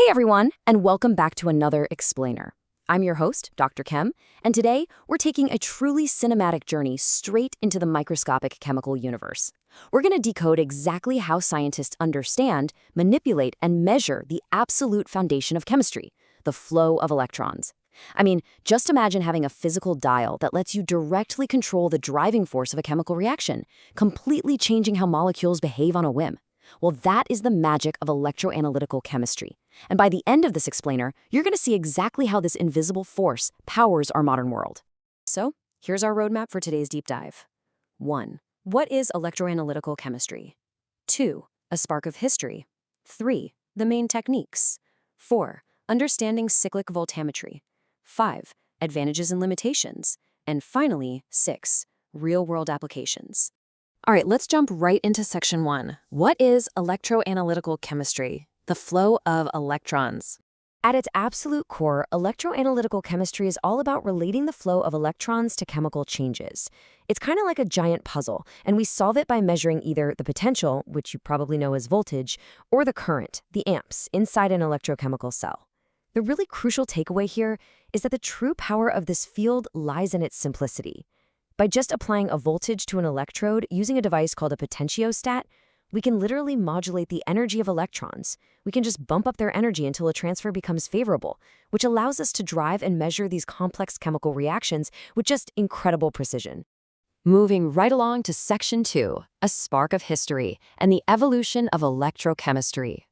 Hey everyone, and welcome back to another Explainer. I'm your host, Dr. Chem, and today we're taking a truly cinematic journey straight into the microscopic chemical universe. We're going to decode exactly how scientists understand, manipulate, and measure the absolute foundation of chemistry, the flow of electrons. I mean, just imagine having a physical dial that lets you directly control the driving force of a chemical reaction, completely changing how molecules behave on a whim. Well, that is the magic of electroanalytical chemistry. And by the end of this explainer, you're going to see exactly how this invisible force powers our modern world. So, here's our roadmap for today's deep dive. 1. What is electroanalytical chemistry? 2. A spark of history. 3. The main techniques. 4. Understanding cyclic voltammetry. 5. Advantages and limitations. And finally, 6. Real-world applications. All right, let's jump right into section 1. What is electroanalytical chemistry? The flow of electrons. At its absolute core, electroanalytical chemistry is all about relating the flow of electrons to chemical changes. It's kind of like a giant puzzle, and we solve it by measuring either the potential, which you probably know as voltage, or the current, the amps, inside an electrochemical cell. The really crucial takeaway here is that the true power of this field lies in its simplicity. By just applying a voltage to an electrode using a device called a potentiostat, we can literally modulate the energy of electrons. We can just bump up their energy until a transfer becomes favorable, which allows us to drive and measure these complex chemical reactions with just incredible precision. Moving right along to section 2, a spark of history and the evolution of electrochemistry.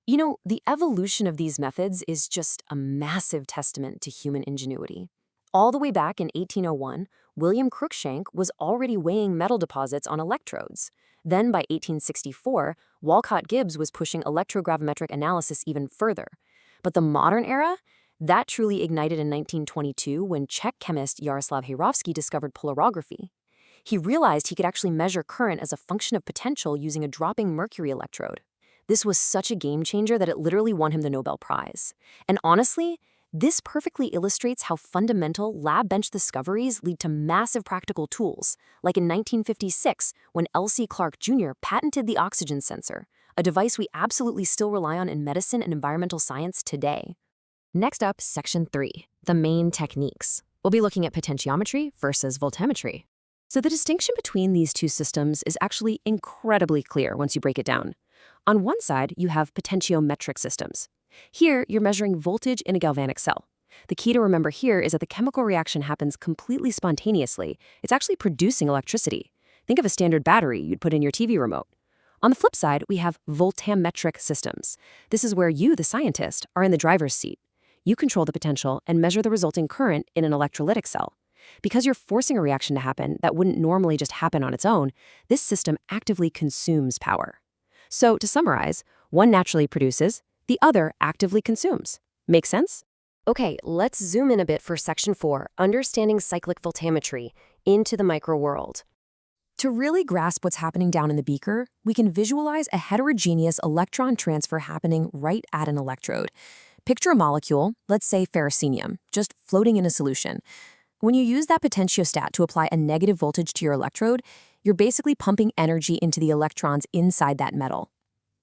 You know, the evolution of these methods is just a massive testament to human ingenuity. All the way back in 1801, William Cruikshank was already weighing metal deposits on electrodes. Then by 1864, Walcott Gibbs was pushing electrogravimetric analysis even further. But the modern era? That truly ignited in 1922 when Czech chemist Jaroslav Hejrovský discovered polarography. He realized he could actually measure current as a function of potential using a dropping mercury electrode. This was such a game changer that it literally won him the Nobel Prize. And honestly, this perfectly illustrates how fundamental lab bench discoveries lead to massive practical tools, like in 1956 when L.C. Clark Jr. patented the oxygen sensor, a device we absolutely still rely on in medicine and environmental science today. Next up, section 3, the main techniques. We'll be looking at potentiometry versus voltammetry. So the distinction between these two systems is actually incredibly clear once you break it down. On one side, you have potentiometric systems. Here, you're measuring voltage in a galvanic cell. The key to remember here is that the chemical reaction happens completely spontaneously. It's actually producing electricity. Think of a standard battery you'd put in your TV remote. On the flip side, we have voltammetric systems. This is where you, the scientist, are in the driver's seat. You control the potential and measure the resulting current in an electrolytic cell. Because you're forcing a reaction to happen that wouldn't normally just happen on its own, this system actively consumes power. So, to summarize, one naturally produces, the other actively consumes. Make sense? Okay, let's zoom in a bit for section 4, understanding cyclic voltammetry, into the microworld. To really grasp what's happening down in the beaker, we can visualize a heterogeneous electron transfer happening right at an electrode. Picture a molecule, let's say ferrocenium, just floating in a solution. When you use that potentiostat to apply a negative voltage to your electrode, you're basically pumping energy into the electrons inside that metal.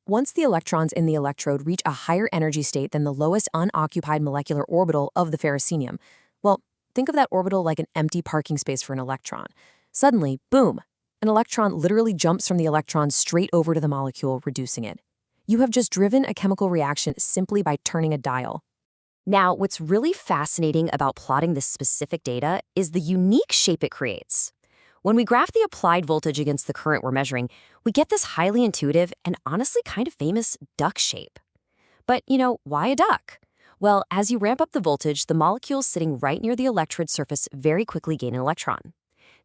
Once the electrons in the electrode reach a higher energy state than the lowest unoccupied molecular orbital of the ferrocenium, well, think of that orbital like an empty parking space for an electron. Suddenly, boom, an electron literally jumps from the electron straight over to the molecule, reducing it. You have just driven a chemical reaction simply by turning a dial. Now, what's really fascinating about plotting this specific data is the unique shape it creates. When we graph the applied voltage against the current we're measuring, we get this highly intuitive and honestly kind of famous duck shape. But, why a duck? Well, as you ramp up the voltage, the molecules sitting right near the electrode surface very quickly gain an electron.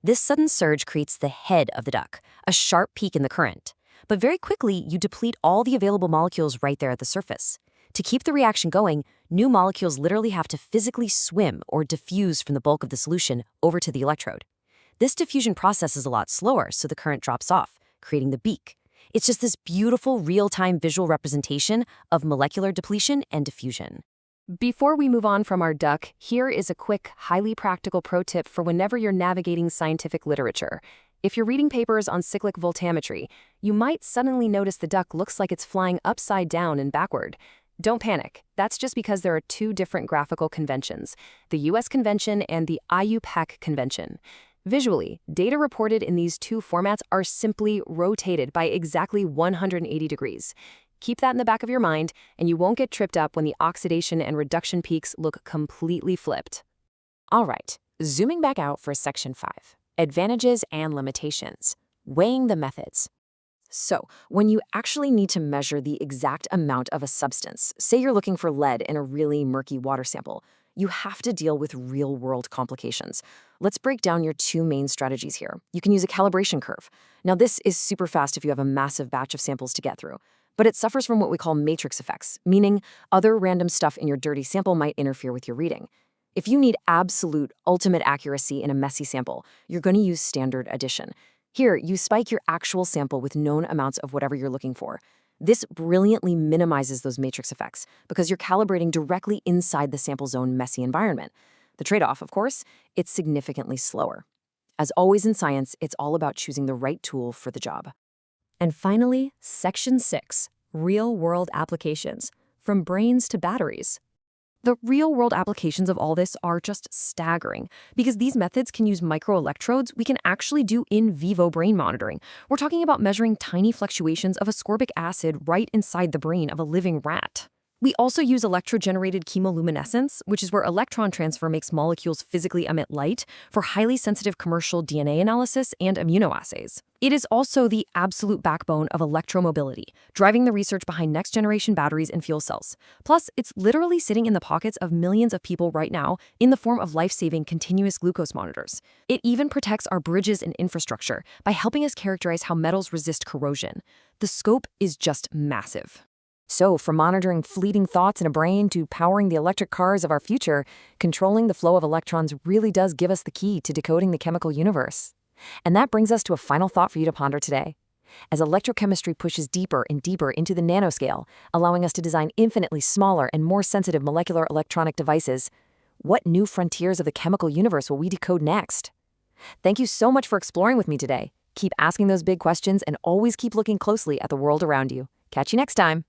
This sudden surge creates the head of the duck, a sharp peak in the current. But very quickly, you deplete all the available molecules right there at the surface. To keep the reaction going, new molecules literally have to physically swim or diffuse from the bulk of the solution over to the electrode. This diffusion process is a lot slower, so the current drops off, creating the beak. It's just this beautiful real-time visual representation of molecular depletion and diffusion. Before we move on from our duck, here is a quick, highly practical pro tip for whenever you're navigating scientific literature. If you're reading papers on cyclic voltammetry, you might suddenly notice the duck looks like it's flying upside down and backward. Don't panic. That's just because there are two different graphical conventions, the US convention and the IUPAC convention. Visually, data reported in these two formats are simply rotated by exactly 180 degrees. Keep that in the back of your mind, and you won't get tripped up when the oxidation and reduction peaks look completely flipped. All right, zooming back out for section 5, advantages and limitations, weighing the methods. So, when you actually need to measure the exact amount of a substance, say you're looking for lead in a really murky water sample, you have to deal with real-world complications. Let's break down your two main strategies here. You can use a calibration curve. Now, this is super fast if you have a massive batch of samples to get through, but it suffers from what we call matrix effects, meaning other random stuff in your dirty sample might interfere with your reading. If you need absolute, ultimate accuracy in a messy sample, you're going to use standard addition. Here, you spike your actual sample with known amounts of whatever you're looking for. This brilliantly minimizes those matrix effects because you're calibrating directly inside the sample's own messy environment. The trade-off, of course, it's significantly slower. As always in science, it's all about choosing the right tool for the job. And finally, section 6, real-world applications, from brains to batteries. The real-world applications of all this are just staggering. Because these methods can use microelectrodes, we can actually do in vivo brain monitoring. We're talking about measuring tiny fluctuations of ascorbic acid right inside the brain of a living rat. We also use electro-generated chemoluminescence, which is where electron transfer makes molecules physically emit light, for highly sensitive commercial DNA analysis and immunoassays. It is also the absolute backbone of electromobility, driving the research behind next-generation batteries and fuel cells. Plus, it's literally sitting in the pockets of millions of people right now in the form of life-saving continuous glucose monitors. It even protects our bridges and infrastructure by helping us characterize how metals resist corrosion. The scope is just massive. So, from monitoring fleeting thoughts in a brain to powering the electric cars of our future, controlling the flow of electrons really does give us the key to decoding the chemical universe. And that brings us to a final thought for you to ponder today. As electrochemistry pushes deeper and deeper into the nanoscale, allowing us to design infinitely smaller and more sensitive molecular electronic devices, what new frontiers of the chemical universe will we decode next? Thank you so much for exploring with me today. Keep asking those big questions and always keep looking closely at the world around you. Catch you next time.